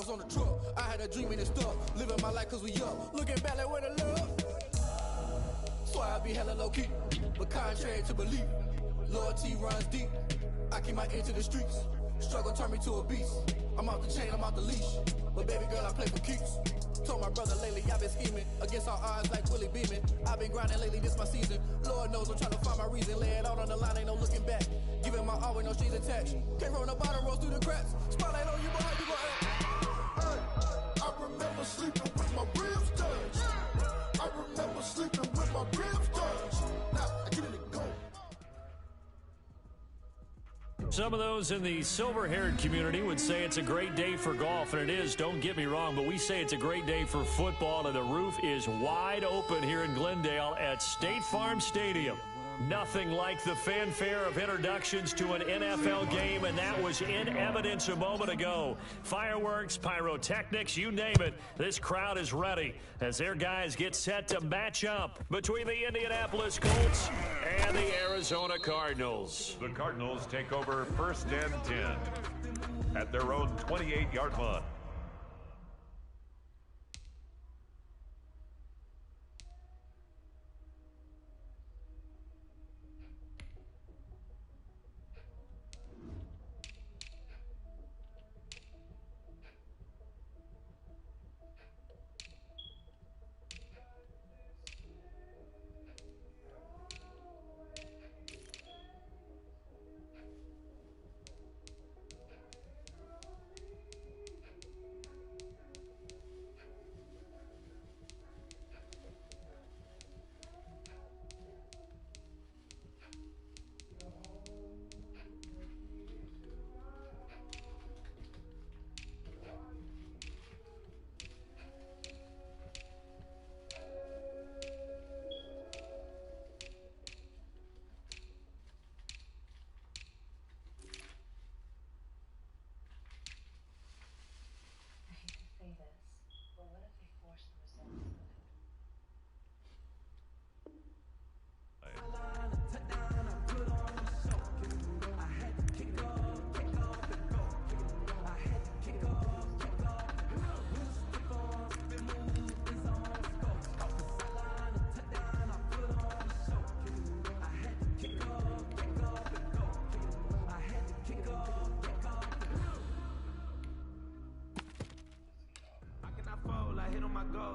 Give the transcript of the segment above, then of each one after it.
on the truck. I had a dream and it stuck. Living my life cause we up. Looking back like where the love. So I be hella low key, but contrary to belief. Loyalty runs deep. I keep my ear to the streets. Struggle turned me to a beast. I'm off the chain, I'm off the leash. But baby girl, I play for keeps. Told my brother lately, I've been scheming against all odds like Willie Beeman. I've been grinding lately, this my season. Lord knows I'm trying to find my reason. Lay it out on the line, ain't no looking back. Giving my all with no strings attached. Can't roll the bottom, rolls through the cracks. Spotlight on you, but how you gon' act? Hey, I remember sleeping with my ribs touched. I remember sleeping with my ribs touched. Now I get in the go. Some of those in the silver-haired community would say it's a great day for golf, and it is, don't get me wrong, but we say it's a great day for football, and the roof is wide open here in Glendale at State Farm Stadium. Nothing like the fanfare of introductions to an NFL game, and that was in evidence a moment ago. Fireworks, pyrotechnics, you name it. This crowd is ready as their guys get set to match up between the Indianapolis Colts and the Arizona Cardinals. The Cardinals take over 1st and 10 at their own 28-yard line.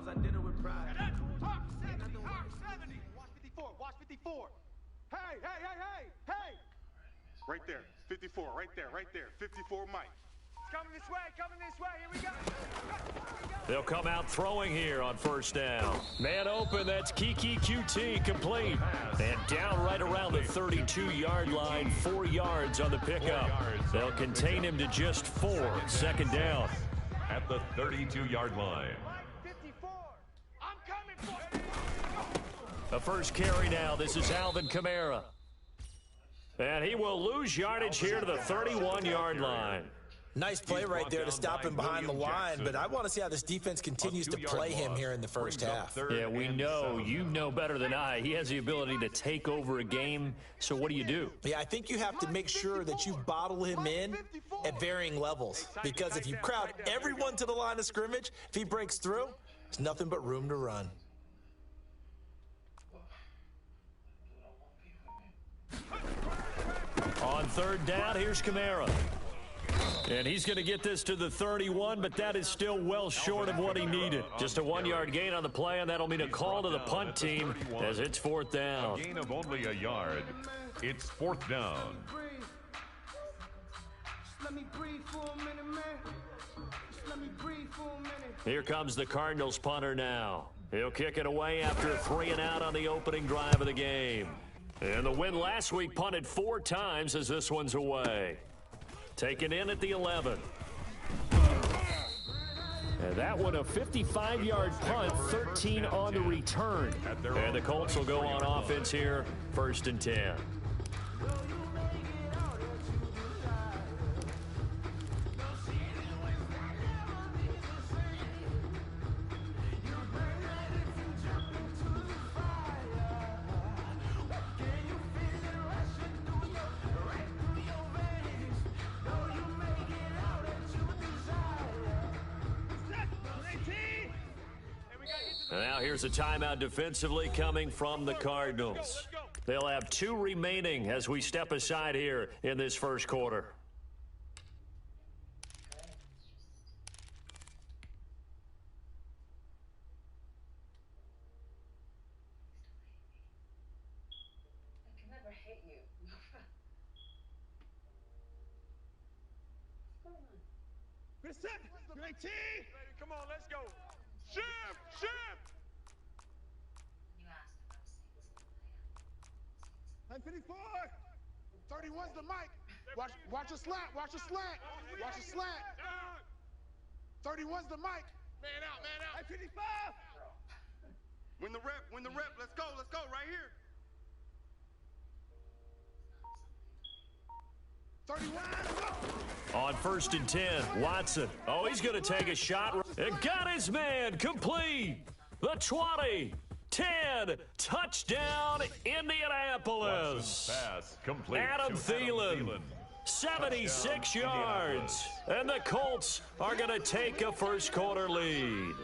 I did it with pride. Talk 70, talk 70. Watch 54, watch 54. Hey, hey, hey, hey, hey. Right there, 54, right there, 54 Mike. It's coming this way, here we go. They'll come out throwing here on 1st down. Man open, that's Kiki QT complete. And down right around the 32-yard line, 4 yards on the pickup. They'll contain him to just 4, 2nd down. At the 32-yard line. 54, I'm coming for you. A first carry now. This is Alvin Kamara. And he will lose yardage here to the 31-yard line. Nice play right there to stop him behind the line, but I want to see how this defense continues to play him here in the first half. Yeah, we know. You know better than I. He has the ability to take over a game, so what do? Yeah, I think you have to make sure that you bottle him in at varying levels, because if you crowd everyone to the line of scrimmage, if he breaks through, there's nothing but room to run. On 3rd down, here's Kamara. And he's going to get this to the 31, but that is still well short of what he needed. Just a 1-yard gain on the play, and that'll mean a call to the punt team as it's 4th down. A gain of only a yard. It's 4th down. Here comes the Cardinals punter now. He'll kick it away after a 3-and-out on the opening drive of the game. And the win last week punted 4 times as this one's away. Taken in at the 11. And that one a 55-yard punt, 13 on the return. And the Colts will go on offense here, 1st and 10. Now here's a timeout defensively coming from the Cardinals. They'll have 2 remaining as we step aside here in this first quarter. Come on, let's go. Shift. 54. 31's the mic. Watch a slant. 31's the mic. Man out. 55. Win the rep. Let's go right here. 31. On 1st and 10, Watson. Oh, he's going to take a shot. And got his man complete. The 20, 10, touchdown, Indianapolis. Pass complete. Adam Thielen, 76 yards. And the Colts are going to take a first quarter lead.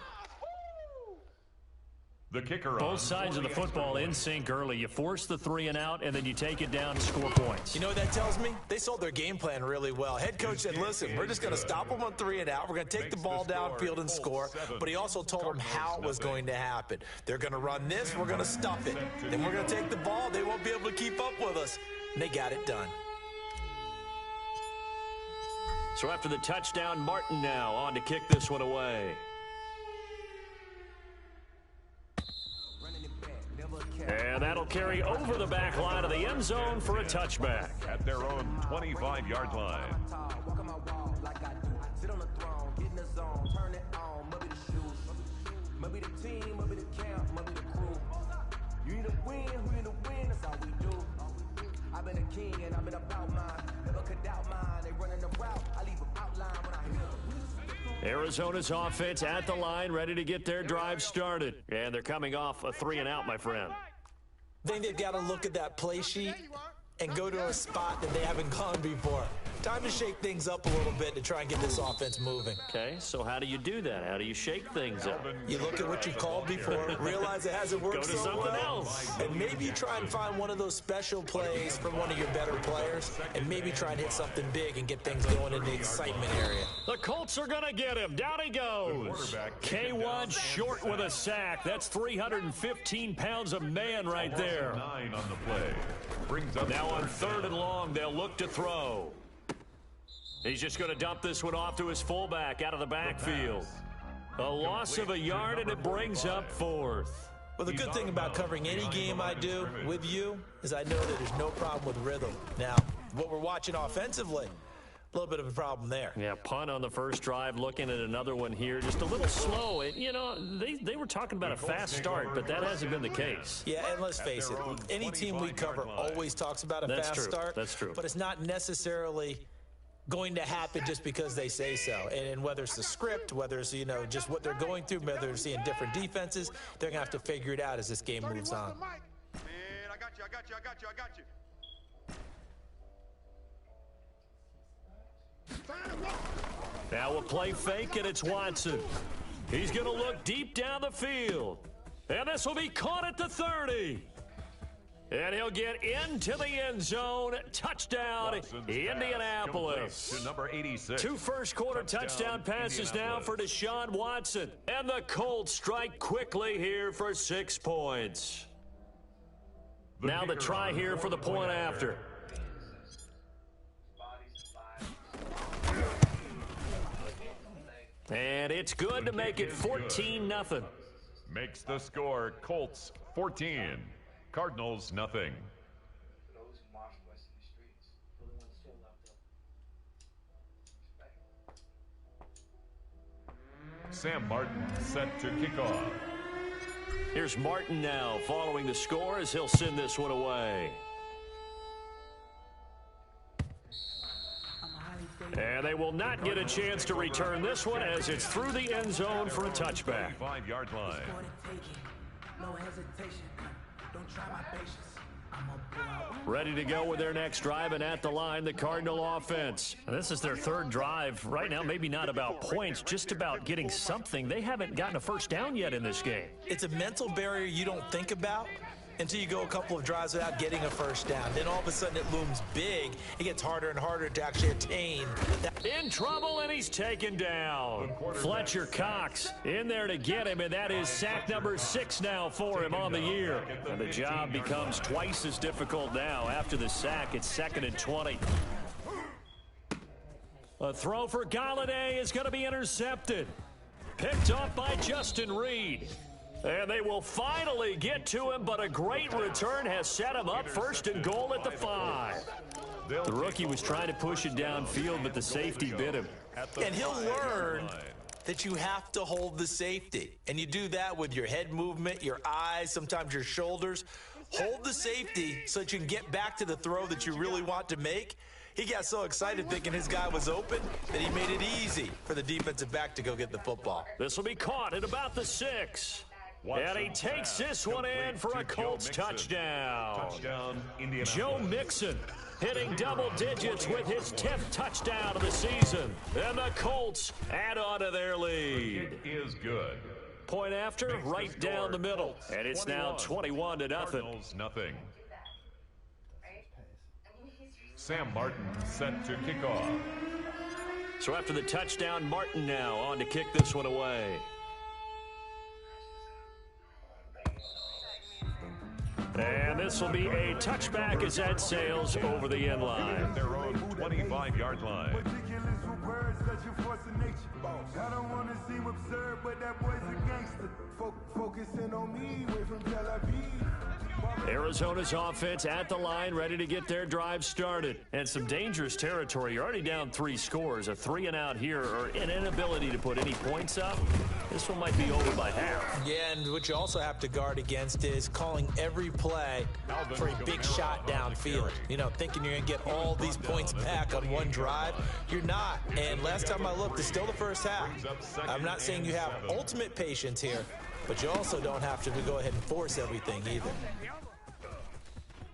The kicker. Both sides of the football in sync early. You force the 3 and out, and then you take it down to score points. You know what that tells me? They sold their game plan really well. Head coach said, listen, we're just going to stop them on 3 and out. We're going to take the ball downfield and score. But he also told them how it was going to happen. They're going to run this. We're going to stuff it. Then we're going to take the ball. They won't be able to keep up with us. And they got it done. So after the touchdown, Martin now on to kick this one away. And that'll carry over the back line of the end zone for a touchback. At their own 25-yard line. I've been a king and I've been about mine. Never could doubt mine. They running the route. I leave them outline when I hear them. Arizona's offense at the line, ready to get their drive started. And they're coming off a 3 and out, my friend. I think they've got to look at that play sheet and go to a spot that they haven't gone before. Time to shake things up a little bit to try and get this offense moving. Okay, so how do you do that? How do you shake things up? You look at what you called before, realize it hasn't worked Go to so something well, else. and maybe you try and find one of those special plays from one of your better players, and maybe try and hit something big and get things going in the excitement area. The Colts are going to get him. Down he goes. K1 short with a sack. That's 315 pounds of man right there. 9 on the play. Brings up Now on 3rd and long, they'll look to throw. He's just going to dump this one off to his fullback out of the backfield. A loss of a yard, and it brings up 4th. Well, the good thing about covering any game I do with you is I know that there's no problem with rhythm. Now, what we're watching offensively, a little bit of a problem there. Yeah, punt on the first drive, looking at another one here, just a little slow. You know, they were talking about a fast start, but that hasn't been the case. Yeah, and let's face it, any team we cover always talks about a fast start. That's true. But it's not necessarily going to happen just because they say so. And whether it's the script, whether it's, you know, just what they're going through, whether they're seeing different defenses, they're going to have to figure it out as this game moves on. Man, I got you. Now a play fake, and it's Watson. He's going to look deep down the field. And this will be caught at the 30. And he'll get into the end zone. Touchdown, Indianapolis. To number 86. 2 first-quarter touchdown passes now for Deshaun Watson. And the Colts strike quickly here for 6 points. Now the try here for the point after. And it's good to make it 14-0. Makes the score Colts 14. Cardinals nothing. Sam Martin set to kick off. Here's Martin now following the score as he'll send this one away. And they will not get a chance to return this one as it's through the end zone for a touchback. 5-yard line. No hesitation. Don't try my patience. Ready to go with their next drive, and at the line, the Cardinal offense. And this is their third drive. Right now, maybe not about points, just about getting something. They haven't gotten a first down yet in this game. It's a mental barrier you don't think about until you go a couple of drives without getting a first down. Then all of a sudden it looms big. It gets harder and harder to actually attain that. In trouble, and he's taken down. Fletcher Cox in there to get him, and that is sack number 6 now for him on the year. And the job becomes twice as difficult now. After the sack, it's 2nd and 20. A throw for Galladay is going to be intercepted. Picked off by Justin Reed. And they will finally get to him, but a great return has set him up 1st and goal at the 5. The rookie was trying to push it downfield, but the safety bit him. And he'll learn that you have to hold the safety. And you do that with your head movement, your eyes, sometimes your shoulders. Hold the safety so that you can get back to the throw that you really want to make. He got so excited thinking his guy was open that he made it easy for the defensive back to go get the football. This will be caught at about the 6. And he takes this one in for a Colts touchdown. Joe Mixon hitting double digits with his 10th touchdown of the season. And the Colts add on to their lead. It is good. Point after, right down the middle. And it's now 21-0. Cardinals nothing. Sam Martin set to kick off. So after the touchdown, Martin now on to kick this one away. And this will be a touchback as that sails over the end line. Their own 25-yard line. I don't want to seem absurd, but that boy's a gangster. Focusing on me, away from Tel Aviv. Arizona's offense at the line, ready to get their drive started. And some dangerous territory. You're already down 3 scores. A 3-and-out here, or an inability to put any points up. This one might be over by half. Yeah, and what you also have to guard against is calling every play for a big shot downfield. You know, thinking you're going to get all these points back on one drive. You're not. And last time I looked, it's still the first half. I'm not saying you have ultimate patience here, but you also don't have to go ahead and force everything either.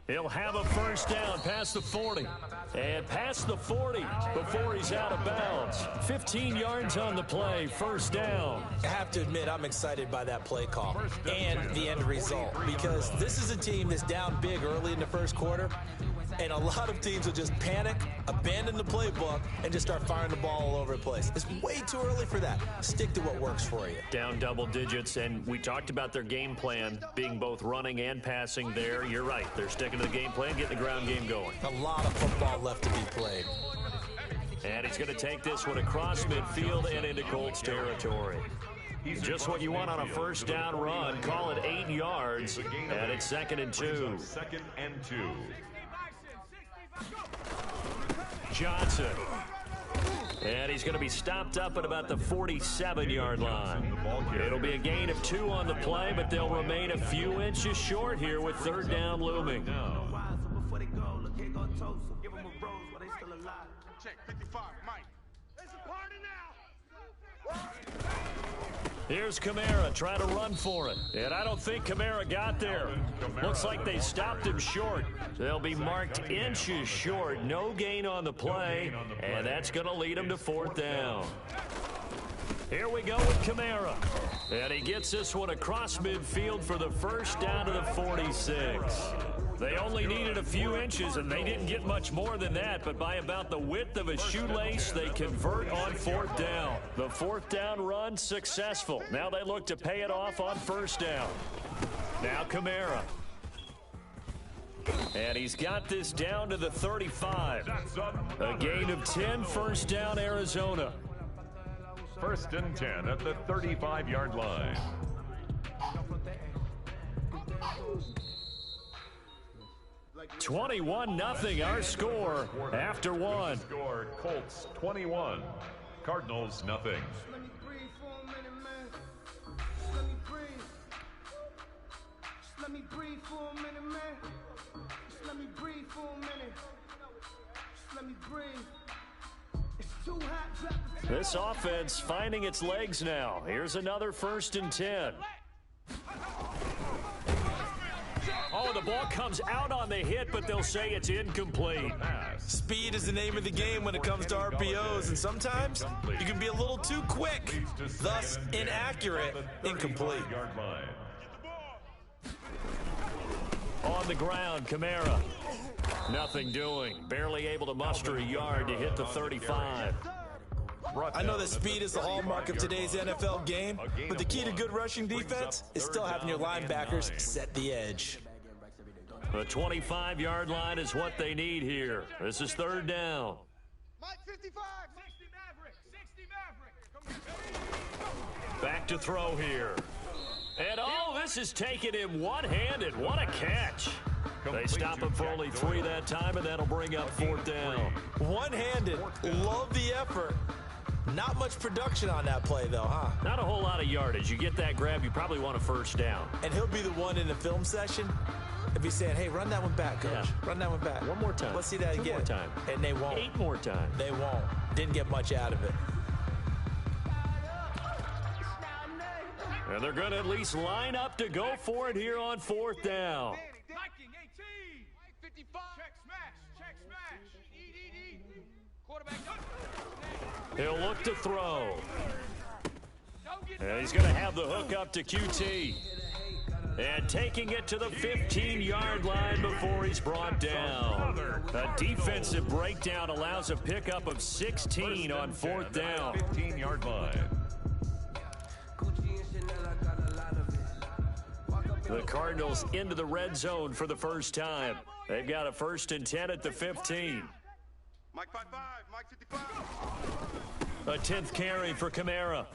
He'll have a first down past the 40. And past the 40 before he's out of bounds. 15 yards on the play, first down. I have to admit, I'm excited by that play call and the end result, because this is a team that's down big early in the first quarter, and a lot of teams will just panic, abandon the playbook, and just start firing the ball all over the place. It's way too early for that. Stick to what works for you. Down double digits, and we talked about their game plan being both running and passing there. You're right. They're sticking to the game plan, getting the ground game going. A lot of football left to be played. And he's going to take this one across midfield and into Colts territory. Just what you want on a first down run. Call it 8 yards, and it's 2nd and 2. 2nd and 2. Johnson. And he's going to be stopped up at about the 47-yard line. It'll be a gain of 2 on the play, but they'll remain a few inches short here with 3rd down looming. Check 55, Mike. It's a party now. Here's Kamara trying to run for it. And I don't think Kamara got there. Looks like they stopped him short. They'll be marked inches short. No gain on the play. And that's going to lead him to 4th down. Here we go with Kamara. And he gets this one across midfield for the first down to the 46. They only needed a few inches, and they didn't get much more than that, but by about the width of a shoelace, they convert on 4th down. The 4th down run successful. Now they look to pay it off on 1st down. Now Kamara. And he's got this down to the 35. A gain of 10, first down Arizona. 1st and 10 at the 35-yard line. (21-0) our score after 1. Score Colts 21, Cardinals nothing. Let me breathe for a minute, man. Just let me breathe. Just let me breathe for a minute, man. Just let me breathe for a minute. Just let me breathe. It's too hot. This offense finding its legs now. Here's another 1st and 10. Oh, the ball comes out on the hit, but they'll say it's incomplete. Speed is the name of the game when it comes to RPOs, and sometimes you can be a little too quick, thus inaccurate, incomplete. On the ground, Kamara. Nothing doing. Barely able to muster a yard to hit the 35. I know that speed is the hallmark of today's NFL game, but the key to good rushing defense is still having your linebackers set the edge. The 25-yard line is what they need here. This is third down. Mike 55, 60 Maverick. Back to throw here. And, oh, this is taking him one-handed. What a catch. They stop him for only 3 that time, and that'll bring up fourth down. One-handed. Love the effort. Not much production on that play, though, huh? Not a whole lot of yardage. You get that grab, you probably want a first down. And he'll be the one in the film session if he's saying, hey, run that one back, coach. Yeah. Run that one back. One more time. Let's see that 2 again. more time. And they won't. 8 more times. They won't. Didn't get much out of it. And they're going to at least line up to go for it here on fourth down. Viking 18. 55. Check smash. E. Quarterback. He'll look to throw. And he's going to have the hook up to QT. And taking it to the 15-yard line before he's brought down. A defensive breakdown allows a pickup of 16 on fourth down. 15-yard line. The Cardinals into the red zone for the first time. They've got a 1st and 10 at the 15. Mike 55, Mike 55. A 10th carry for Kamara.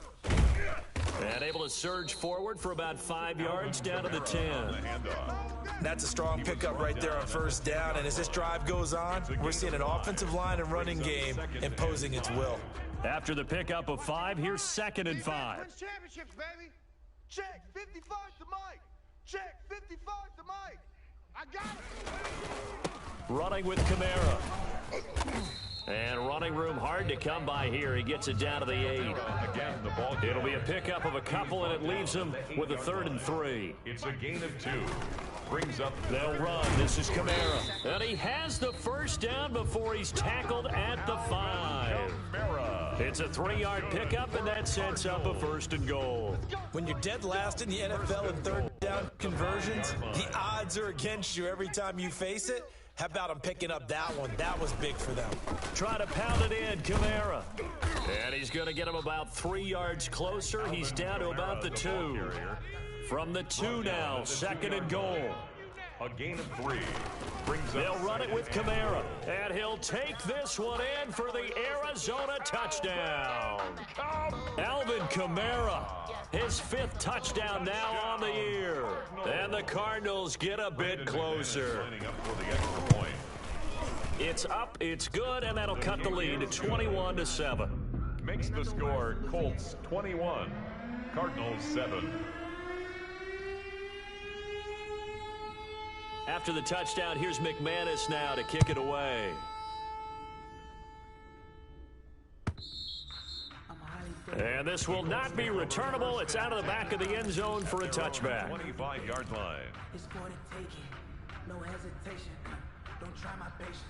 And able to surge forward for about 5 yards down to the 10. That's a strong pickup right there on first down. And as this drive goes on, we're seeing an offensive line and running game imposing its will. After the pickup of 5, here's 2nd and 5. Wins championships, baby. Check 55 to Mike. Check 55 to Mike. I got it. Running with Kamara. And running room hard to come by here. He gets it down to the 8. Again, the ball game. It'll be a pickup of a couple, and it leaves him with a 3rd and 3. It's a gain of 2. Brings up. They'll run. This is Kamara. And he has the first down before he's tackled at the 5. It's a 3-yard pickup, and that sets up a 1st and goal. When you're dead last in the NFL in third down conversions, the odds are against you every time you face it. How about him picking up that one? That was big for them. Try to pound it in, Kamara. And he's going to get him about 3 yards closer. He's down to about the 2. From the 2 now, 2nd and goal. A gain of 3. They'll run it with Kamara. And he'll take this one in for the Arizona touchdown. Alvin Kamara, his 5th touchdown now on the year. And the Cardinals get a bit closer. It's up, it's good, and that'll cut the lead to 21-7. Makes the score Colts 21, Cardinals 7. After the touchdown, here's McManus now to kick it away. And this will not be returnable. It's out of the back of the end zone for a touchback. 25-yard line. It's for the taking. No hesitation. Don't try my patience.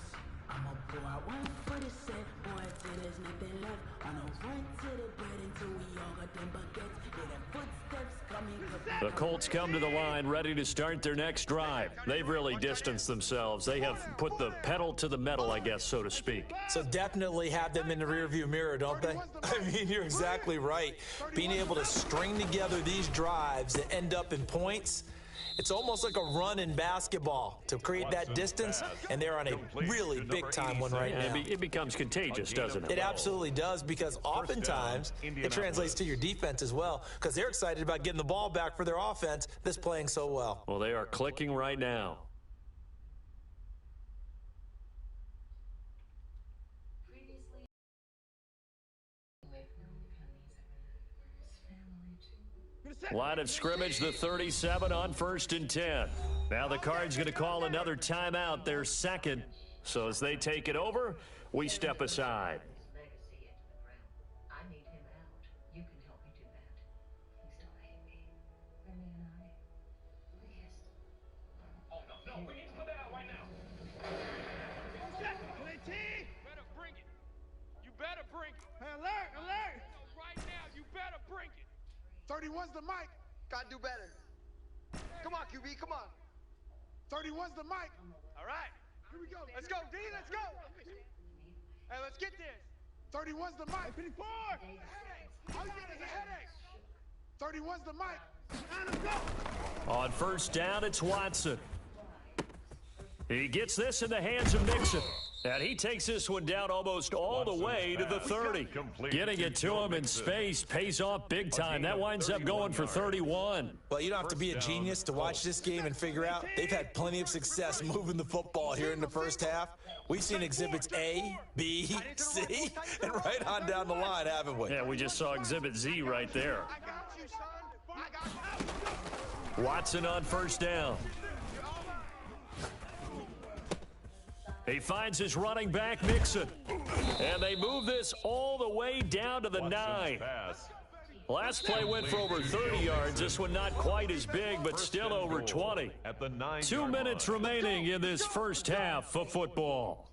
I'ma pour out one for the set, boy, till there's nothing left. On a run to the bread until we all got them buckets. Yeah, them footsteps coming. The Colts come to the line ready to start their next drive. They've really distanced themselves. They have put the pedal to the metal, I guess, so to speak. So definitely have them in the rearview mirror, don't they? I mean, you're exactly right. Being able to string together these drives that end up in points, it's almost like a run in basketball to create that distance, and they're on a really big-time one right now. It becomes contagious, doesn't it? It absolutely does, because oftentimes it translates to your defense as well, because they're excited about getting the ball back for their offense that's playing so well. Well, they are clicking right now. Line of scrimmage, the 37 on 1st and 10. Now the Cards going to call another timeout, their 2nd. So as they take it over, we step aside. Better bring it. You better bring it. Hey, alert, alert. Right now, you better bring it. 31's the mic. Gotta do better. Come on, QB, come on. 31's the mic. All right. Here we go. Let's go, D, let's go. Hey, let's get this. 31's the mic. 54. All you get is a headache. 31's the mic. On first down, it's Watson. He gets this in the hands of Nixon. And he takes this one down almost all the way to the 30. Getting it to him in space pays off big time. That winds up going for 31. Well, you don't have to be a genius to watch this game and figure out they've had plenty of success moving the football here in the first half. We've seen exhibits A, B, C, and right on down the line, haven't we? Yeah, we just saw exhibit Z right there. I got you, son. I got you. Watson on first down. He finds his running back, Nixon. And they move this all the way down to the 9. Last play went for over 30 yards. This one not quite as big, but still over 20. 2 minutes remaining in this first half of football.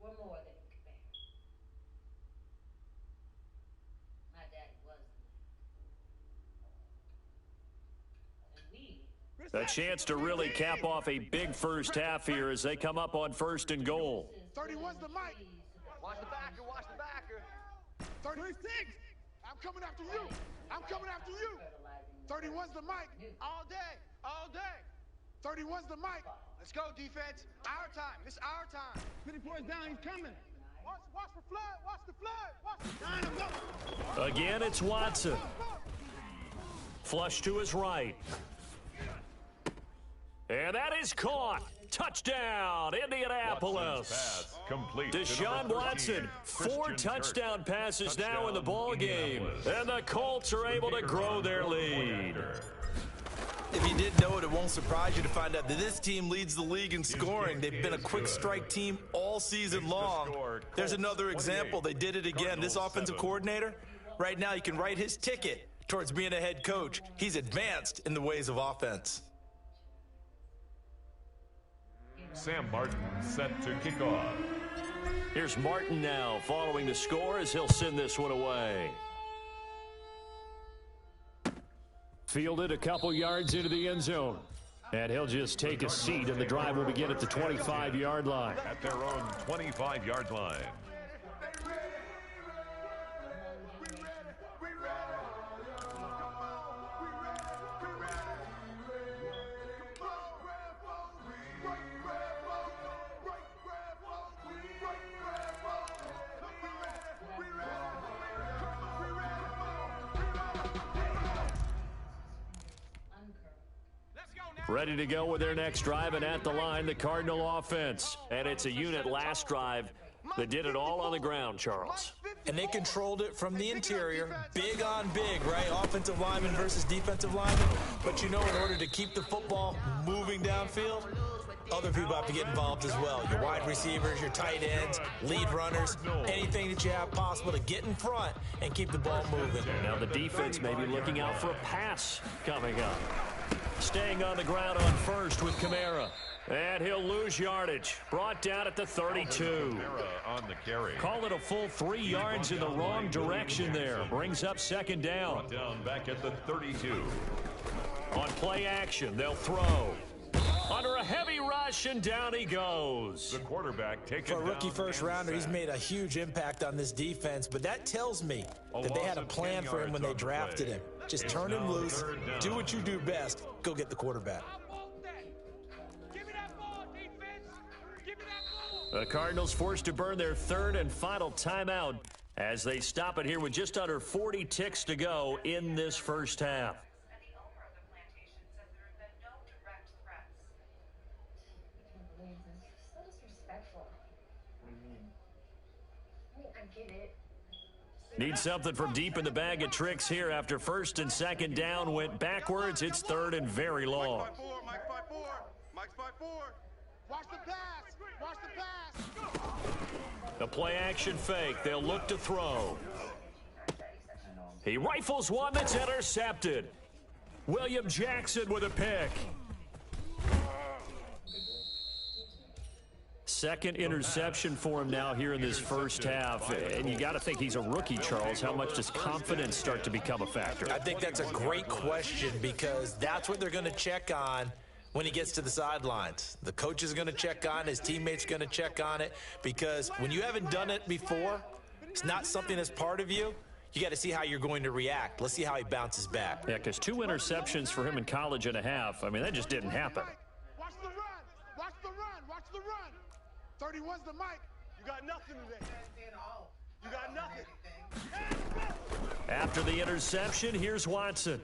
We're more than you can bear. My daddy was the man. And we A chance to really cap off a big first half here as they come up on first and goal. 31's the mic. Watch the backer, watch the backer. 36. I'm coming after you. I'm coming after you. 31's the mic. All day, all day. 31's the mic. Let's go, defense. Our time. This is our time. 54's down. He's coming. Watch the flood. Watch the flood. Watch the Again, it's Watson. Flush to his right. And that is caught. Touchdown, Indianapolis. Deshaun Watson, 4 touchdown passes now in the ball game. And the Colts are able to grow their lead. If you didn't know it, it won't surprise you to find out that this team leads the league in scoring. They've been a quick strike team all season long. There's another example. They did it again. This offensive coordinator, right now you can write his ticket towards being a head coach. He's advanced in the ways of offense. Sam Martin set to kick off. Here's Martin now following the score as he'll send this one away. Fielded a couple yards into the end zone. And he'll just take a seat, and the drive will begin at the 25-yard line. At their own 25-yard line. Ready to go with their next drive, and at the line, the Cardinal offense. And it's a unit last drive that did it all on the ground, Charles. And they controlled it from the interior, big on big, right? Offensive lineman versus defensive lineman. But you know, in order to keep the football moving downfield, other people have to get involved as well. Your wide receivers, your tight ends, lead runners, anything that you have possible to get in front and keep the ball moving. Now the defense may be looking out for a pass coming up. Staying on the ground on first with Kamara. And he'll lose yardage. Brought down at the 32. On the carry. Call it a full 3 yards in the wrong direction there. Brings up second down. Brought down back at the 32. On play action, they'll throw. Under a heavy rush, and down he goes. The quarterback taken For a rookie down first rounder, he's made a huge impact on this defense, but that tells me that they had a plan for him when they drafted him. Just turn him loose, do what you do best, go get the quarterback. Give me that ball, defense. Give me that ball. The Cardinals forced to burn their third and final timeout as they stop it here with just under 40 ticks to go in this first half. and the owner of the plantation says there have been no direct threats. I can't believe this. So disrespectful. What do you mean? I mean, I get it. Need something from deep in the bag of tricks here after first and second down went backwards. It's third and very long. Mike 5-4. Mike's 5-4. Watch the pass. Watch the pass. The play action fake. They'll look to throw. He rifles one that's intercepted. William Jackson with a pick. Second interception for him now here in this first half. And you got to think he's a rookie, Charles. How much does confidence start to become a factor? I think that's a great question because that's what they're going to check on when he gets to the sidelines. The coach is going to check on, his teammates going to check on it, because when you haven't done it before, it's not something that's part of you. You got to see how you're going to react. Let's see how he bounces back. Yeah, because 2 interceptions for him in college and a half. I mean, that just didn't happen. Watch the run. Watch the run. Watch the run. 31's the mic. You got nothing today. You got nothing. After the interception, here's Watson.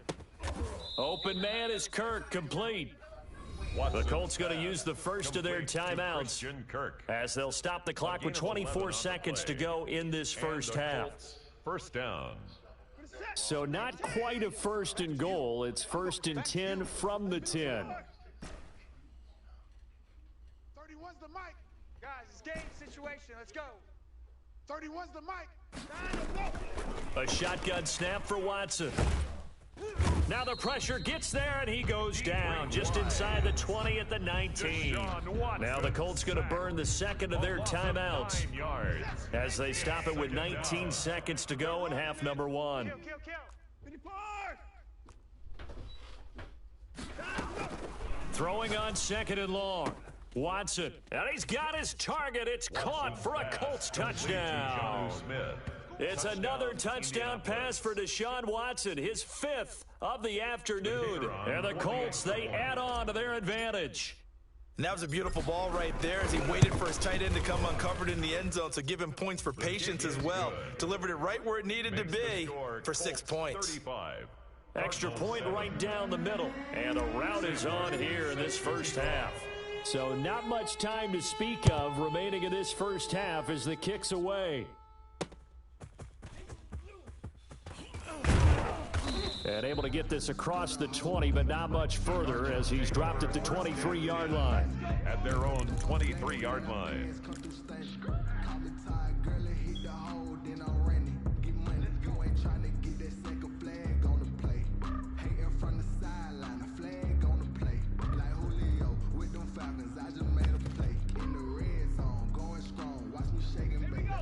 Open man is Kirk, complete. The Colts going to use the first of their timeouts as they'll stop the clock with 24 seconds to go in this first half. First down. So not quite a first and goal. It's 1st and 10 from the 10. 31's the mic. Guys, it's game situation. Let's go. 31's the mic. A shotgun snap for Watson. Now the pressure gets there, and he goes down just inside the 20 at the 19. Now the Colts going to burn the second of their timeouts as they stop it with 19 seconds to go in half number 1. Throwing on 2nd and long. Watson, and he's got his target. It's caught for a Colts touchdown. It's another touchdown pass for Deshaun Watson, his 5th of the afternoon. And the Colts, they add on to their advantage. And that was a beautiful ball right there as he waited for his tight end to come uncovered in the end zone, so give him points for patience as well. Delivered it right where it needed to be for 6 points. Extra point right down the middle. And a rout is on here in this first half. So not much time to speak of remaining in this first half as the kick's away. And able to get this across the 20, but not much further as he's dropped at the 23-yard line. At their own 23-yard line.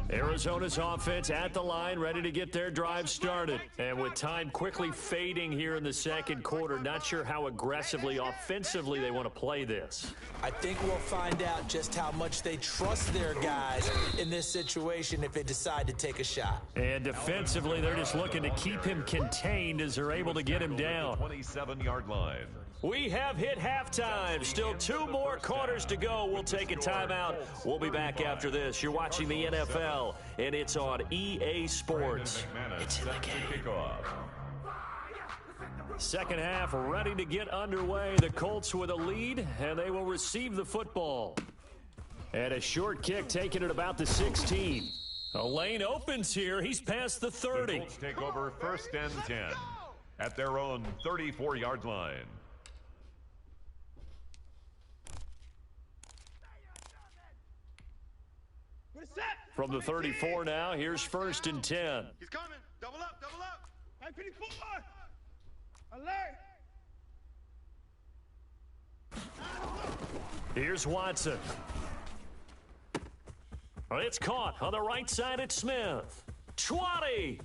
Arizona's offense at the line, ready to get their drive started. And with time quickly fading here in the second quarter, not sure how aggressively, offensively they want to play this. I think we'll find out just how much they trust their guys in this situation if they decide to take a shot. And defensively, they're just looking to keep him contained as they're able to get him down. 27-yard line. We have hit halftime. Still 2 more quarters to go. We'll take a timeout. We'll be back after this. You're watching the NFL, and it's on EA Sports. It's in the game. Second half ready to get underway. The Colts with a lead, and they will receive the football. And a short kick taken at about the 16. A lane opens here. He's past the 30. The Colts take over 1st and 10 at their own 34-yard line. From the 34 now, here's 1st and 10. He's coming. Double up, double up. Hey, 54. Alert. Here's Watson. It's caught on the right side at Smith. 20.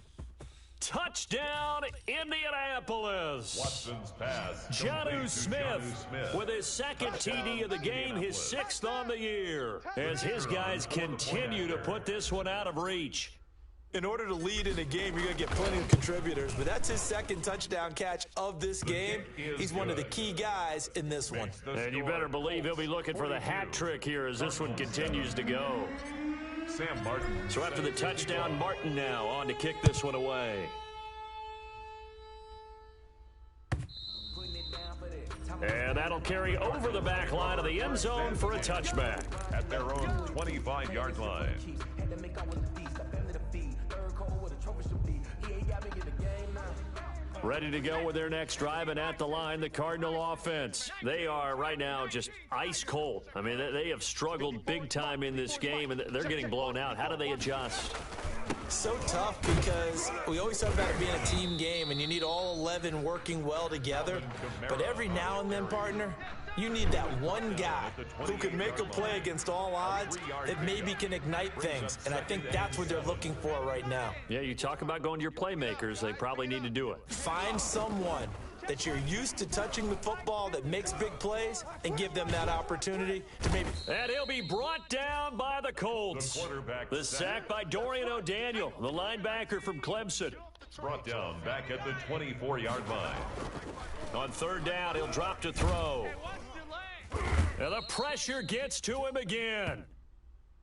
Touchdown, Indianapolis. Watson's pass. Jonnu Smith with his 2nd TD of the game, his 6th on the year, as his guys continue to put this one out of reach. In order to lead in a game, you're going to get plenty of contributors, but that's his 2nd touchdown catch of this game. He's one of the key guys in this one. And you better believe he'll be looking for the hat trick here as this one continues to go. Sam Martin. So after the touchdown, Martin now on to kick this one away. And that'll carry over the back line of the end zone for a touchback. At their own 25-yard line. Ready to go with their next drive, and at the line, the Cardinal offense. They are right now just ice cold. I mean, they have struggled big time in this game, and they're getting blown out. How do they adjust? So tough because we always talk about it being a team game, and you need all 11 working well together. But every now and then, partner, You need that one guy who can make a play against all odds that maybe can ignite things, and I think that's what they're looking for right now. Yeah, you talk about going to your playmakers. They probably need to do it. Find someone that you're used to touching the football that makes big plays and give them that opportunity to maybe. And he'll be brought down by the Colts. The sack by Dorian O'Daniel, the linebacker from Clemson. Brought down back at the 24-yard line. On third down, he'll drop to throw. And the pressure gets to him again.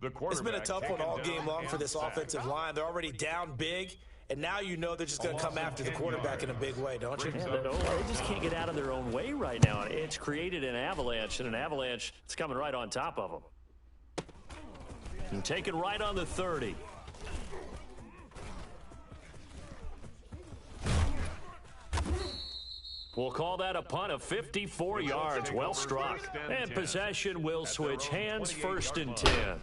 It's been a tough one all game long for this offensive line. They're already down big, and now you know they're just going to come after the quarterback in a big way, don't you? Yeah, they just can't get out of their own way right now. It's created an avalanche, and an avalanche is coming right on top of them. And taken right on the 30. We'll call that a punt of 54 yards. Well struck. And possession will switch hands, 1st and 10.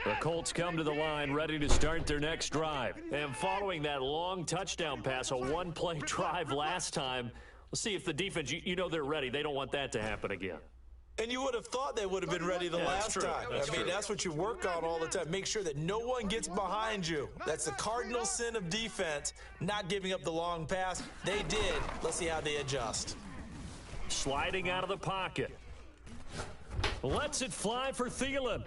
The Colts come to the line ready to start their next drive. And following that long touchdown pass, a one-play drive last time, we'll see if the defense, you know they're ready. They don't want that to happen again. And you would have thought they would have been ready the last time. That's what you work on all the time. Make sure that no one gets behind you. That's the cardinal sin of defense, not giving up the long pass. They did. Let's see how they adjust. Sliding out of the pocket. Lets it fly for Thielen.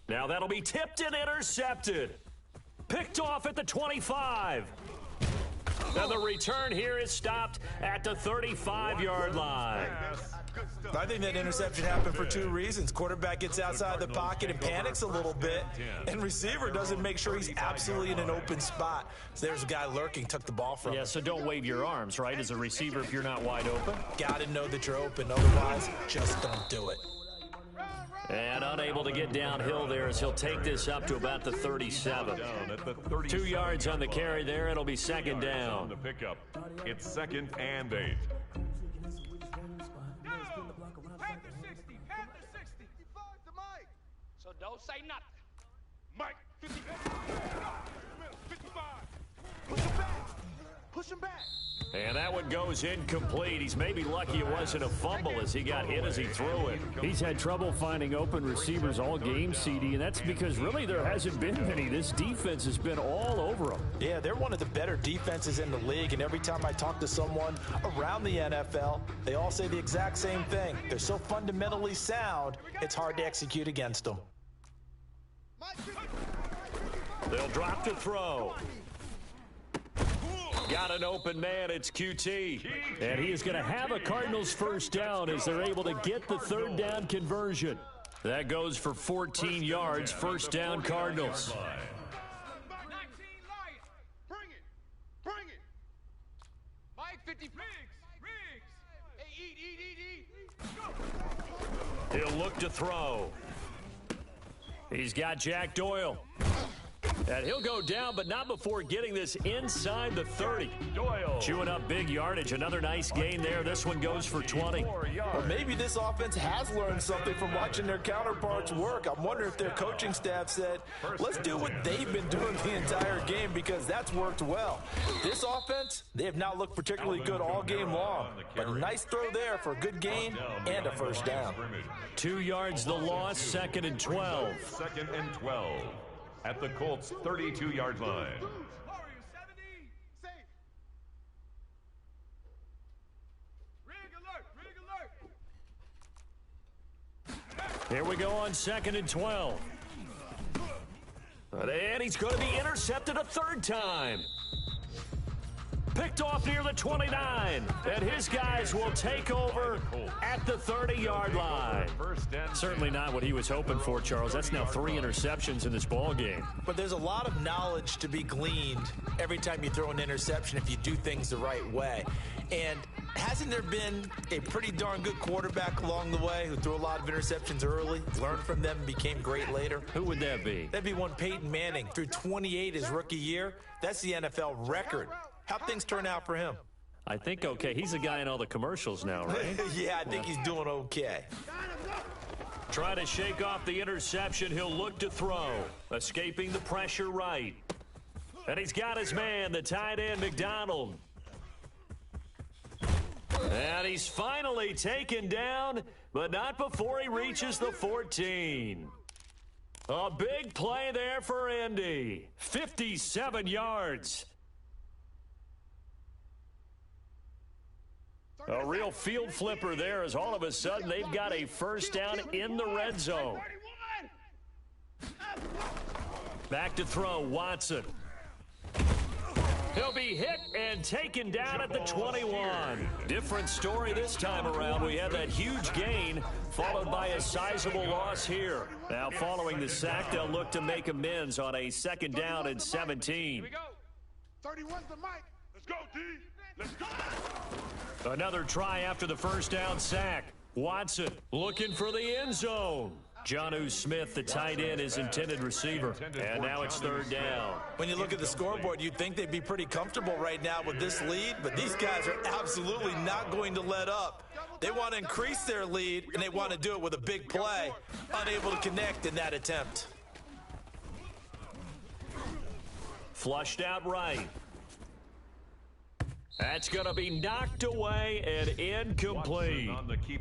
Now that'll be tipped and intercepted. Picked off at the 25. Now the return here is stopped at the 35-yard line. I think that interception happened for 2 reasons. Quarterback gets outside the pocket and panics a little bit, and receiver doesn't make sure he's absolutely in an open spot. So there's a guy lurking, took the ball from him. Yeah, so don't wave your arms, right, as a receiver if you're not wide open. Got to know that you're open. Otherwise, just don't do it. And unable to get downhill there as he'll take this up to about the 37. 2 yards on the carry there. It'll be 2nd down. The pickup. It's 2nd and 8. So don't say nothing. Mike, 55. Push him back. Push him back. And that one goes incomplete. He's maybe lucky it wasn't a fumble as he got hit as he threw it. He's had trouble finding open receivers all game, CD, and that's because really there hasn't been many. This defense has been all over them. Yeah, they're one of the better defenses in the league, and every time I talk to someone around the NFL, they all say the exact same thing. They're so fundamentally sound, it's hard to execute against them. They'll drop to throw. Got an open man, it's QT. And he is going to have a Cardinals 1st down as they're able to get the 3rd down conversion. That goes for 14 yards, 1st down Cardinals. 19 Lions. Bring it. Bring it. Mike 50. Riggs. Hey, eat. He'll look to throw. He's got Jack Doyle. And he'll go down, but not before getting this inside the 30. Doyle. Chewing up big yardage. Another nice gain there. This one goes for 20. Or maybe this offense has learned something from watching their counterparts work. I'm wondering if their coaching staff said, let's do what they've been doing the entire game, because that's worked well. This offense, they have not looked particularly good all game long. But a nice throw there for a good gain and a 1st down. 2 yards the loss, 2nd and 12. 2nd and 12. At the Colts' 32-yard line. Here we go on 2nd and 12. And he's going to be intercepted a 3rd time. Picked off near the 29. And his guys will take over at the 30-yard line. Certainly not what he was hoping for, Charles. That's now 3 interceptions in this ball game. But there's a lot of knowledge to be gleaned every time you throw an interception if you do things the right way. And hasn't there been a pretty darn good quarterback along the way who threw a lot of interceptions early, learned from them, and became great later? Who would that be? That'd be one Peyton Manning. Threw 28 his rookie year. That's the NFL record. How'd things turn out for him? I think okay. He's a guy in all the commercials now, right? Yeah, I think he's doing okay. Try to shake off the interception. He'll look to throw. Escaping the pressure right. And he's got his man, the tight end, McDonald. And he's finally taken down, but not before he reaches the 14. A big play there for Indy. 57 yards. A real field flipper there as all of a sudden they've got a first down in the red zone. Back to throw, Watson. He'll be hit and taken down at the 21. Different story this time around. We had that huge gain followed by a sizable loss here. Now following the sack, they'll look to make amends on a second down and 17. Here we go. 31's the mic. Let's go, D. Let's go. Another try after the first down sack. Watson looking for the end zone. Jonnu Smith, the tight end, is intended receiver. And now it's third down. When you look at the scoreboard, you'd think they'd be pretty comfortable right now with this lead, but these guys are absolutely not going to let up. They want to increase their lead, and they want to do it with a big play. Unable to connect in that attempt. Flushed out right. That's going to be knocked away and incomplete.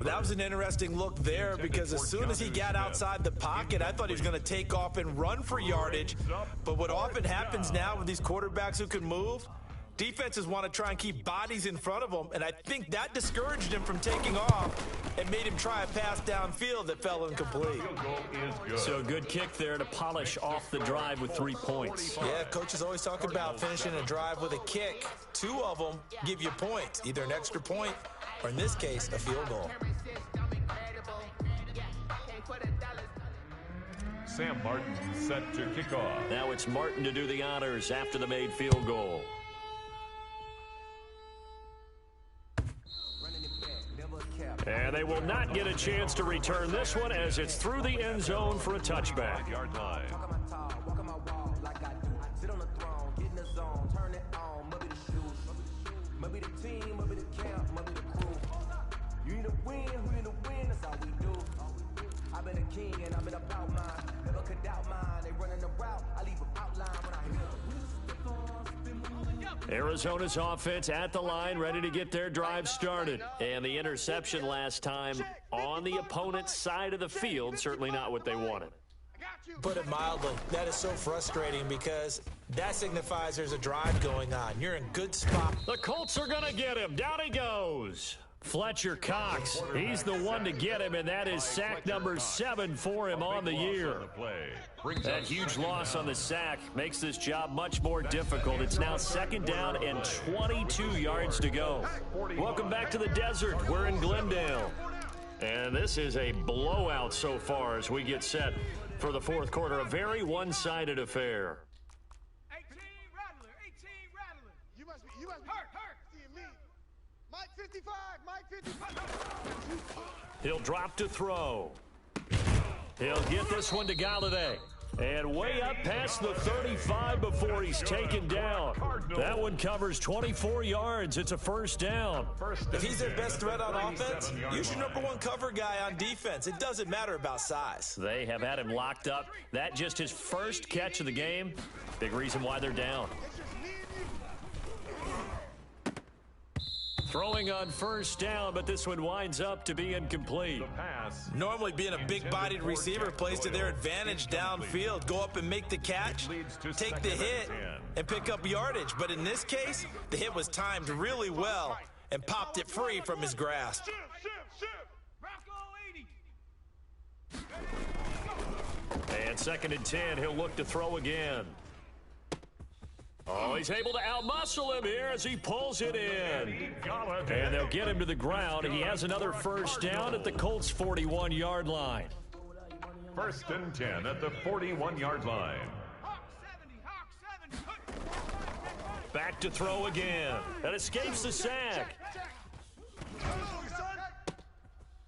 That was an interesting look there because as soon as he got outside the pocket, I thought he was going to take off and run for yardage. But what often happens now with these quarterbacks who can move, defenses want to try and keep bodies in front of them, and I think that discouraged him from taking off and made him try a pass downfield that fell incomplete. So good kick there to polish off the drive with 3 points. Yeah, coaches always talk about finishing a drive with a kick. 2 of them give you points, either an extra point or, in this case, a field goal. Sam Martin set to kick off. Now it's Martin to do the honors after the made field goal. And they will not get a chance to return this one as it's through the end zone for a touchback. Yard line. Arizona's offense at the line, ready to get their drive started. And the interception last time on the opponent's side of the field, certainly not what they wanted. Put it mildly, that is so frustrating because that signifies there's a drive going on. You're in good spot. The Colts are going to get him. Down he goes. Fletcher Cox, he's the one to get him, and that is sack number 7 for him on the year. That huge loss on the sack makes this job much more difficult. It's now second down and 22 yards to go. Welcome back to the desert. We're in Glendale. And this is a blowout so far as we get set for the fourth quarter. A very one-sided affair. 18 Rattler. You must be hurt. Seeing me. Mike 55, Mike 55. He'll drop to throw. He'll get this one to Galladay. And way up past the 35 before he's taken down. That one covers 24 yards. It's a first down. If he's their best threat on offense, use your number 1 cover guy on defense. It doesn't matter about size. They have had him locked up. That just his first catch of the game. Big reason why they're down. Throwing on first down, but this one winds up to be incomplete. Normally being a big-bodied receiver plays to their advantage downfield. Go up and make the catch, take the hit, and pick up yardage. But in this case, the hit was timed really well and popped it free from his grasp. And second and 10, he'll look to throw again. Oh, he's able to outmuscle him here as he pulls it in. And they'll get him to the ground. He has another first down at the Colts' 41-yard line. First and 10 at the 41-yard line. Back to throw again. That escapes the sack.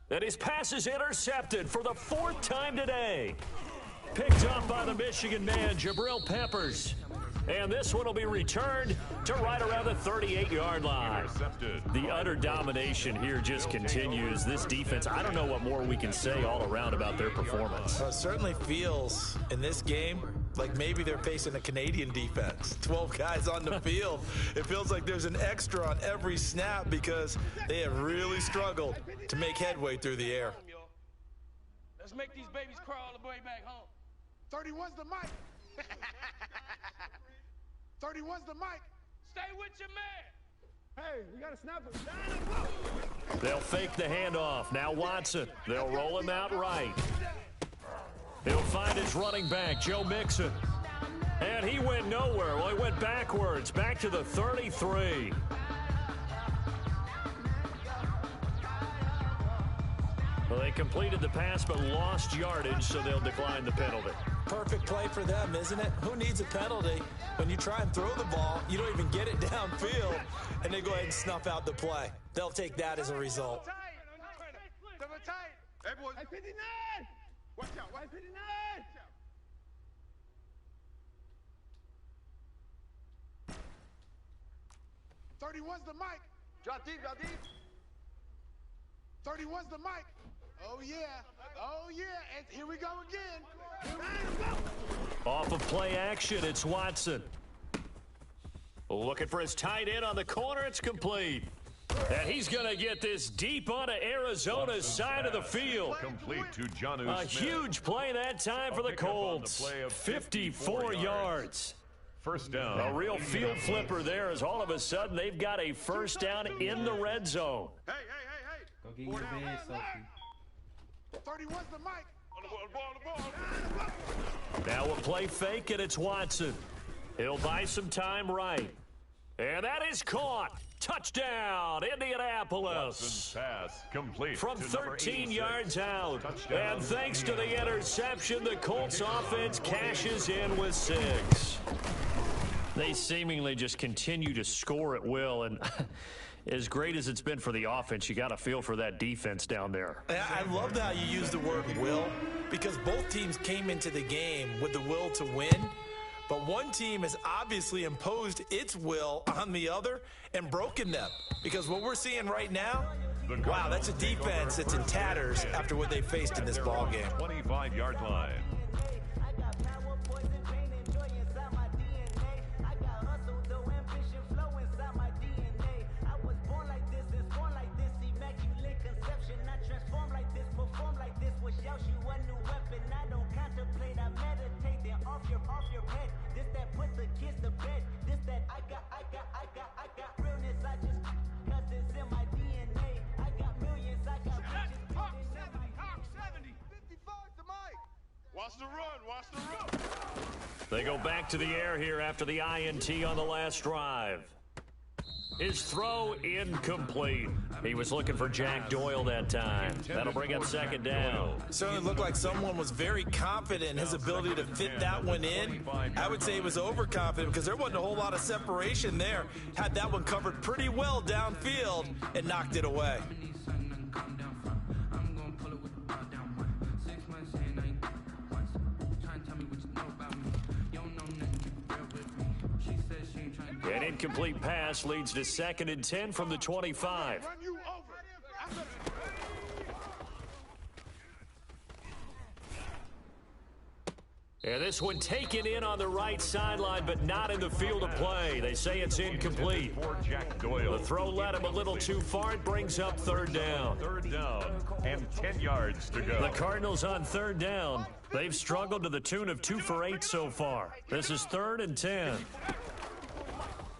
And his pass is intercepted for the 4th time today. Picked up by the Michigan man, Jabril Peppers. And this one will be returned to right around the 38-yard line. The utter domination here just continues. This defense, I don't know what more we can say all around about their performance. Well, it certainly feels in this game like maybe they're facing a Canadian defense. 12 guys on the field. It feels like there's an extra on every snap because they have really struggled to make headway through the air. Let's make these babies crawl all the way back home. 31's the mic. 31's the mic. Stay with your man. Hey, we got a snapper. They'll fake the handoff. Now Watson. They'll roll him out right. He'll find his running back, Joe Mixon. And he went nowhere. Well, he went backwards, back to the 33. Well, they completed the pass but lost yardage, so they'll decline the penalty. Perfect play for them, isn't it? Who needs a penalty? When you try and throw the ball, you don't even get it downfield, and they go ahead and snuff out the play. They'll take that as a result. Double tight. Hey, boys. 59. Watch out. 59. 31's the mic. Drop deep, drop deep. 31's the mic. Oh, yeah. Oh, yeah. And here we go again. Off of play action, it's Watson. Looking for his tight end on the corner. It's complete. And he's going to get this deep onto Arizona's side of the field. Complete to Jonnu A Smith. huge play that time for the Colts. 54 yards. First down. A real field flipper there as all of a sudden they've got a first down in the red zone. Hey, hey, hey, hey. Go get your bed, Sophie. 31's the mic. On the ball. Now a play fake, and it's Watson. He'll buy some time right. And that is caught. Touchdown, Indianapolis. Watson's pass complete From to number 13 86. yards out. Touchdown, And thanks to the interception, the Colts offense cashes in with 6. They seemingly just continue to score at will, and as great as it's been for the offense, you got to feel for that defense down there. I love how you use the word will, because both teams came into the game with the will to win, but one team has obviously imposed its will on the other and broken them. Because what we're seeing right now, wow, that's a defense that's in tatters after what they faced in this ball game. 25-yard line. Watch the run, watch the run. They go back to the air here after the INT on the last drive. His throw incomplete. He was looking for Jack Doyle that time. That'll bring up second down. Certainly looked like someone was very confident in his ability to fit that one in. I would say he was overconfident because there wasn't a whole lot of separation there. Had that one covered pretty well downfield and knocked it away. An incomplete pass leads to 2nd and 10 from the 25. Run you over. And this one taken in on the right sideline, but not in the field of play. They say it's incomplete. For Jack Doyle. The throw led him a little too far. It brings up 3rd down. 3rd down and 10 yards to go. The Cardinals on 3rd down. They've struggled to the tune of 2 for 8 so far. This is 3rd and 10.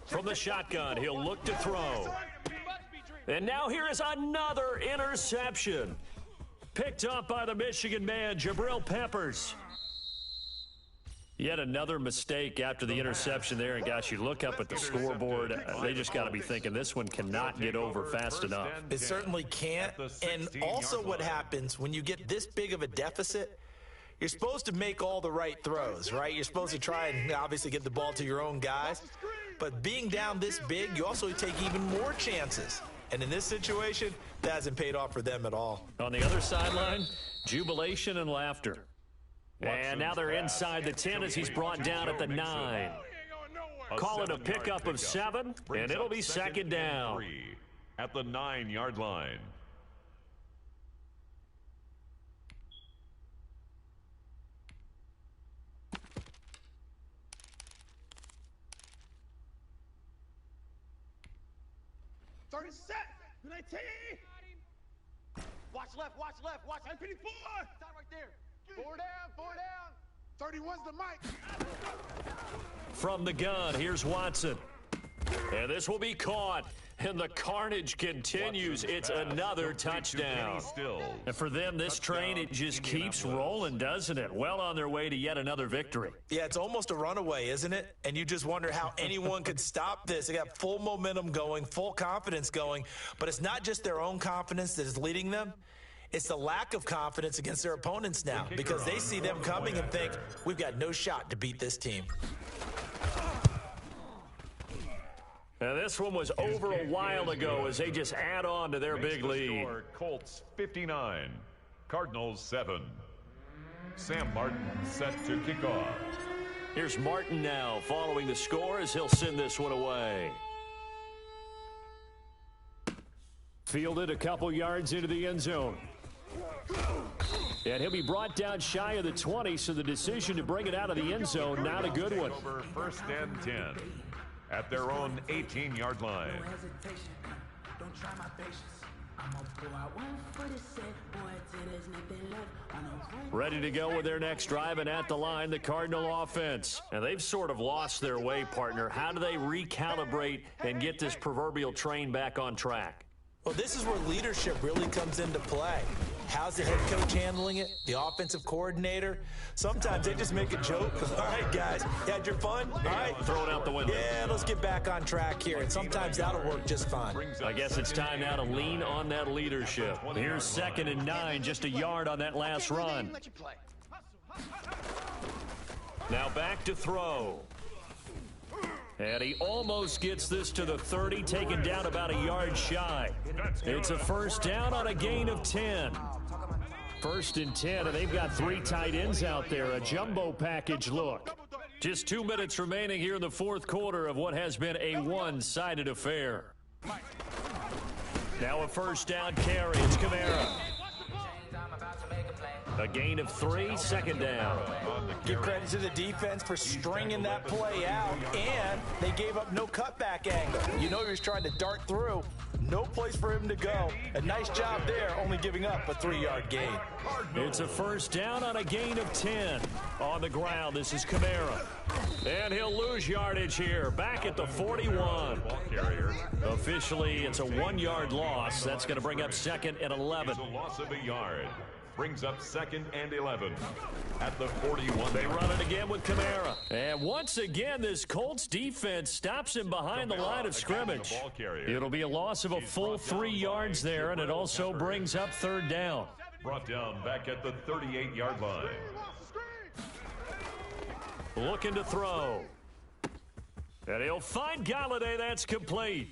From the shotgun, he'll look to throw. And now here is another interception. Picked up by the Michigan man, Jabril Peppers. Yet another mistake after the interception there. And, gosh, you look up at the scoreboard. They just got to be thinking this one cannot get over fast enough. It certainly can't. And also what happens when you get this big of a deficit, you're supposed to make all the right throws, right? You're supposed to try and obviously get the ball to your own guys. But being down this big, you also take even more chances. And in this situation, that hasn't paid off for them at all. On the other sideline, jubilation and laughter. And now they're inside the 10 as he's brought down at the 9. Call it a pickup of 7, and it'll be 2nd down. At the 9-yard line. 30 set. 19. Watch left, watch left, watch 54. Stop right there. 4 down, 4 down. 31's the mic. From the gun, here's Watson. And this will be caught. And the carnage continues. It's another touchdown. And for them, this train, it just keeps rolling, doesn't it? Well on their way to yet another victory. Yeah, it's almost a runaway, isn't it? And you just wonder how anyone could stop this. They got full momentum going, full confidence going. But it's not just their own confidence that is leading them. It's the lack of confidence against their opponents now because they see them coming and think, we've got no shot to beat this team. Now this one was over a while ago as they just add on to their big lead. Colts 59, Cardinals 7. Sam Martin set to kick off. Here's Martin now following the score as he'll send this one away. Fielded a couple yards into the end zone. And he'll be brought down shy of the 20, so the decision to bring it out of the end zone, not a good one. Over 1st and 10 at their own 18-yard line. No hesitation, don't try my patience. I'm gonna pull out 1 foot and say, boy, till there's nothing left on a run. Ready to go with their next drive, and at the line, the Cardinal offense. And they've sort of lost their way, partner. How do they recalibrate and get this proverbial train back on track? Well, this is where leadership really comes into play. How's the head coach handling it? The offensive coordinator? Sometimes they just make a joke. All right, guys, you had your fun? All right. Throw it out the window. Yeah, let's get back on track here. And sometimes that'll work just fine. I guess it's time now to lean on that leadership. Here's 2nd and 9, just a yard on that last run. Now back to throw. And he almost gets this to the 30, taken down about a yard shy. It's a 1st down on a gain of 10. 1st and 10, and they've got 3 tight ends out there, a jumbo package look. Just 2 minutes remaining here in the 4th quarter of what has been a one-sided affair. Now a 1st down carry. It's Kamara. A gain of 3, 2nd down. Give credit to the defense for stringing that play out, and they gave up no cutback angle. You know he was trying to dart through. No place for him to go. A nice job there, only giving up a 3-yard gain. It's a 1st down on a gain of 10. On the ground, this is Kamara. And he'll lose yardage here, back at the 41. Officially, it's a 1-yard loss. That's going to bring up 2nd and 11. It's a loss of a yard. Brings up 2nd and 11 at the 41. They run it again with Kamara. And once again, this Colts defense stops him behind the line of scrimmage. It'll be a loss of a full 3 yards there, and it also brings up 3rd down. Brought down back at the 38-yard line. Looking to throw. And he'll find Galladay. That's complete.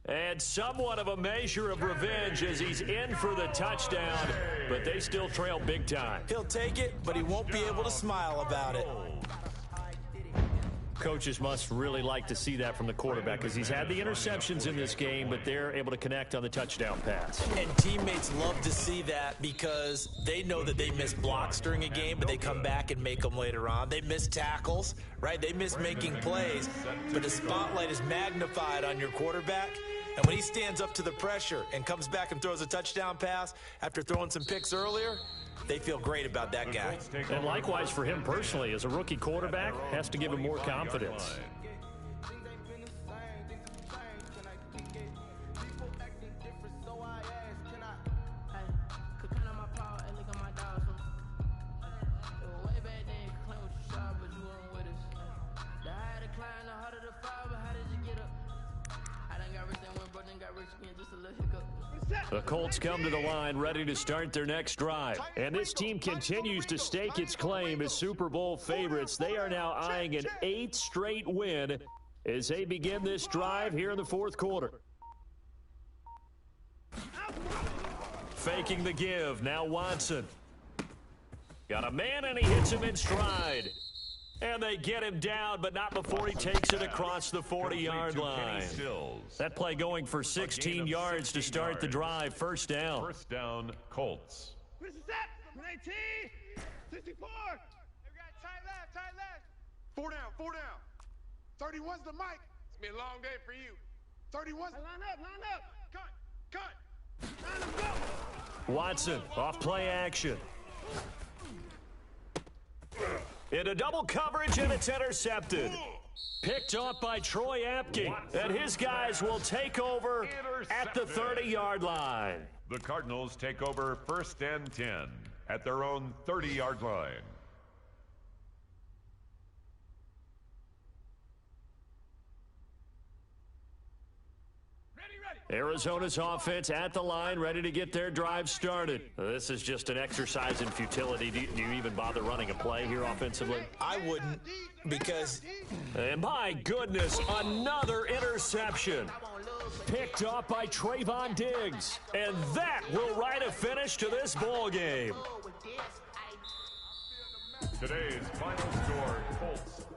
And somewhat of a measure of revenge as he's in for the touchdown, but they still trail big time. He'll take it, but he won't be able to smile about it. Coaches must really like to see that from the quarterback because he's had the interceptions in this game, but they're able to connect on the touchdown pass. And teammates love to see that because they know that they miss blocks during a game, but they come back and make them later on. They miss tackles, right? They miss making plays, but the spotlight is magnified on your quarterback. And when he stands up to the pressure and comes back and throws a touchdown pass after throwing some picks earlier, they feel great about that guy. And likewise for him personally, as a rookie quarterback, has to give him more confidence. The Colts come to the line ready to start their next drive. And this team continues to stake its claim as Super Bowl favorites. They are now eyeing an 8th straight win as they begin this drive here in the 4th quarter. Faking the give. Now Watson. Got a man and he hits him in stride. And they get him down, but not before he takes it across the 40-yard line. That play going for 16 yards to start the drive. 1st down. 1st down, Colts. Where's the set? 19, 64. We got tight left, tight left. 4 down, 4 down. 31's the mic. It's been a long day for you. 31. Line up. Cut. Line up, go. Watson, off play action. Into double coverage, and it's intercepted. Picked off by Troy Apke, and his guys will take over at the 30-yard line. The Cardinals take over 1st and 10 at their own 30-yard line. Arizona's offense at the line, ready to get their drive started. This is just an exercise in futility. Do you even bother running a play here offensively? I wouldn't, because... And my goodness, another interception. Picked off by Trayvon Diggs. And that will write a finish to this ball game. Today's final score, Colts